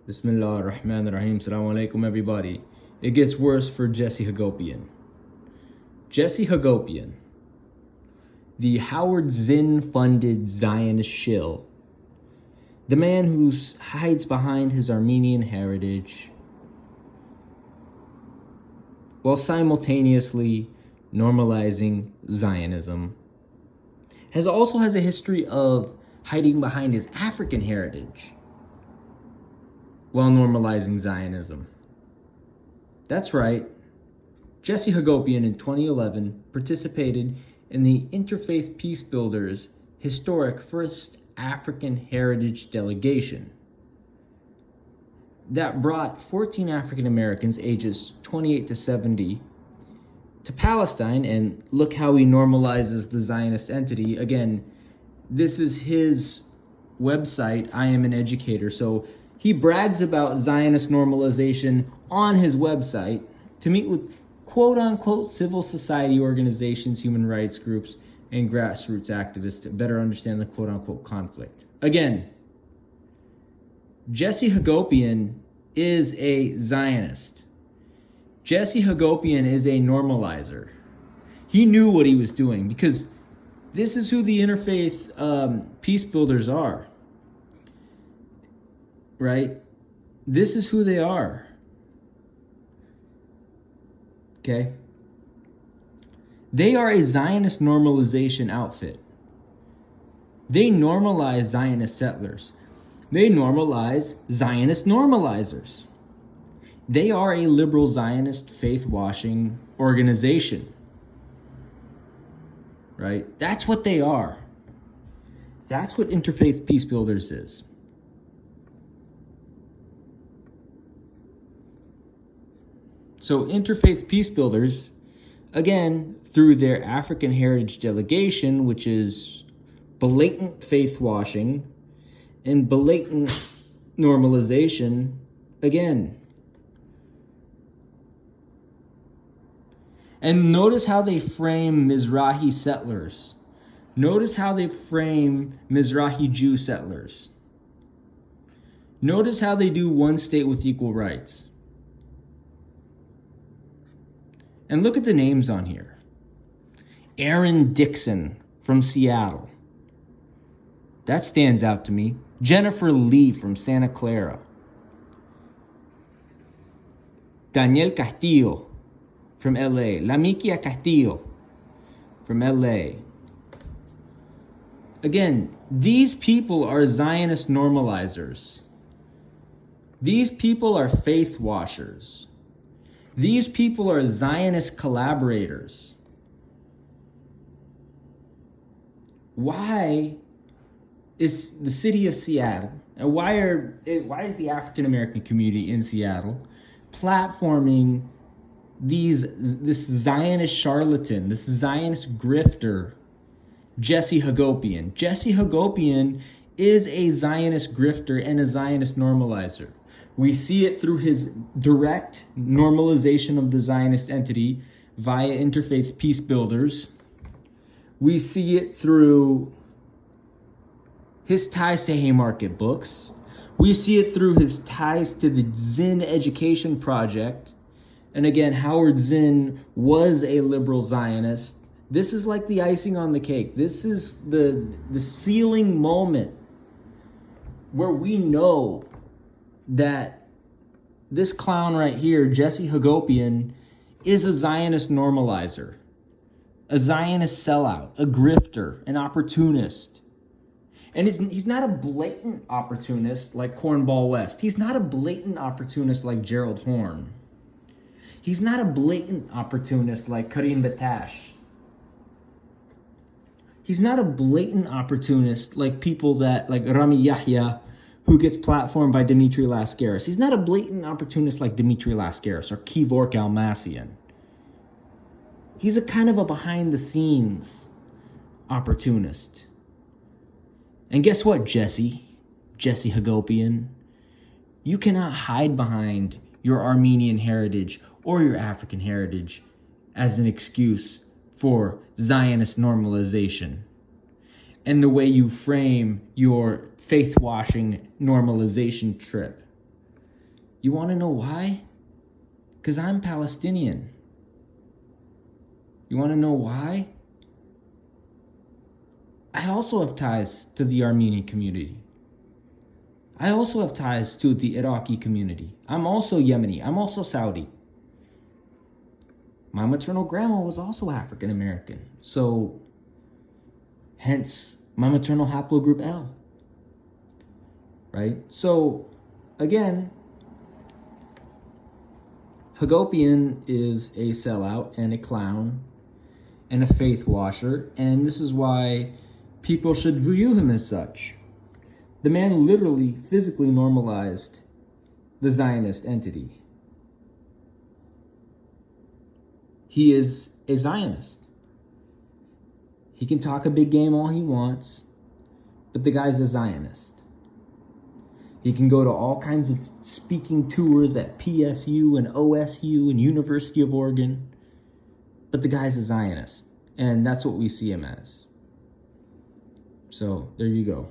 Bismillah ar-Rahman ar-Rahim. Assalamu alaikum, everybody. It gets worse for Jesse Hagopian. Jesse Hagopian, the Howard Zinn-funded Zionist shill, the man who hides behind his Armenian heritage while simultaneously normalizing Zionism, also has a history of hiding behind his African heritage while normalizing Zionism. That's right. Jesse Hagopian in 2011 participated in the Interfaith Peace Builders' historic first African heritage delegation that brought 14 African Americans ages 28 to 70 to Palestine, and look how he normalizes the Zionist entity. Again, this is his website, I Am an Educator, so he brags about Zionist normalization on his website to meet with quote-unquote civil society organizations, human rights groups, and grassroots activists to better understand the quote-unquote conflict. Again, Jesse Hagopian is a Zionist. Jesse Hagopian is a normalizer. He knew what he was doing because this is who the interfaith peace builders are. Right? This is who they are. Okay? They are a Zionist normalization outfit. They normalize Zionist settlers. They normalize Zionist normalizers. They are a liberal Zionist faith-washing organization. Right? That's what they are. That's what Interfaith Peace Builders is. So Interfaith Peace Builders, again, through their African Heritage Delegation, which is blatant faith washing and blatant normalization, again. And notice how they frame Mizrahi settlers. Notice how they frame Mizrahi Jew settlers. Notice how they do one state with equal rights. And look at the names on here. Aaron Dixon from Seattle. That stands out to me. Jennifer Lee from Santa Clara. Daniel Castillo from LA. Lamikia Castillo from LA. Again, these people are Zionist normalizers. These people are faith washers. These people are Zionist collaborators. Why is the city of Seattle, and why is the African American community in Seattle platforming this Zionist charlatan, this Zionist grifter, Jesse Hagopian? Jesse Hagopian is a Zionist grifter and a Zionist normalizer. We see it through his direct normalization of the Zionist entity via Interfaith Peace Builders. We see it through his ties to Haymarket Books. We see it through his ties to the Zinn Education Project. And again, Howard Zinn was a liberal Zionist. This is like the icing on the cake. This is the sealing moment where we know that this clown right here, Jesse Hagopian, is a Zionist normalizer, a Zionist sellout, a grifter, an opportunist. And he's not a blatant opportunist like Cornball West. He's not a blatant opportunist like Gerald Horne. He's not a blatant opportunist like Karim Batash. He's not a blatant opportunist like people like Rami Yahya, who gets platformed by Dimitri Lascaris. He's not a blatant opportunist like Dimitri Lascaris or Kevork Almassian. He's a kind of a behind-the-scenes opportunist. And guess what, Jesse Hagopian? You cannot hide behind your Armenian heritage or your African heritage as an excuse for Zionist normalization. And the way you frame your faith-washing normalization trip. You want to know why? Because I'm Palestinian. You want to know why? I also have ties to the Armenian community. I also have ties to the Iraqi community. I'm also Yemeni. I'm also Saudi. My maternal grandma was also African American. So, hence my maternal haplogroup L. Right? So, again, Hagopian is a sellout and a clown and a faith washer, and this is why people should view him as such. The man literally, physically normalized the Zionist entity. He is a Zionist. He can talk a big game all he wants, but the guy's a Zionist. He can go to all kinds of speaking tours at PSU and OSU and University of Oregon, but the guy's a Zionist, and that's what we see him as. So there you go.